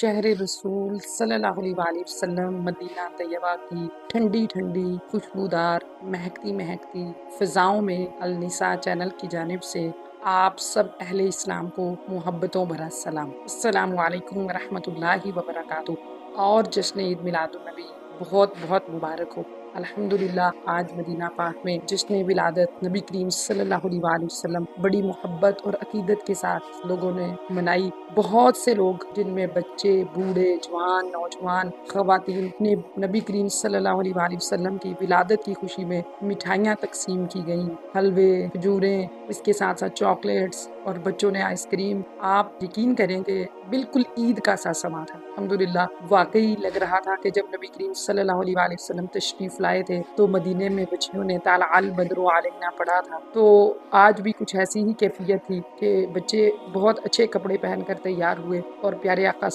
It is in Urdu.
شہر رسول صلی اللہ علیہ وسلم مدینہ طیبہ کی ٹھنڈی ٹھنڈی خوشبودار مہکتی فضاؤں میں النساء چینل کی جانب سے آپ سب اہل اسلام کو محبتوں بھرا سلام۔ السلام علیکم ورحمۃ اللہ وبرکاتہ۔ اور جشن عید میلاد النبی بہت بہت مبارک ہو۔ الحمدللہ آج مدینہ پاک میں جشن ولادت نبی کریم صلی اللہ علیہ وآلہ وسلم بڑی محبت اور عقیدت کے ساتھ لوگوں نے منائی۔ بہت سے لوگ جن میں بچے، بوڑھے، جوان، نوجوان، خواتین نے نبی کریم صلی اللہ علیہ وآلہ وسلم کی ولادت کی خوشی میں مٹھائیاں تقسیم کی گئیں، حلوے، کھجوریں، اس کے ساتھ ساتھ چاکلیٹس اور بچوں نے آئس کریم۔ آپ یقین کریں کہ بالکل عید کا سا سما تھا۔ الحمدللہ واقعی لگ رہا تھا کہ جب نبی کریم صلی اللہ علیہ وآلہ وسلم تشریف لائے تھے تو مدینے میں بچیوں نے طلع البدر علینا پڑھا تھا۔ تو آج بھی کچھ ایسی ہی کیفیت تھی کہ بچے بہت اچھے کپڑے پہن کر تیار ہوئے اور پیارے آقا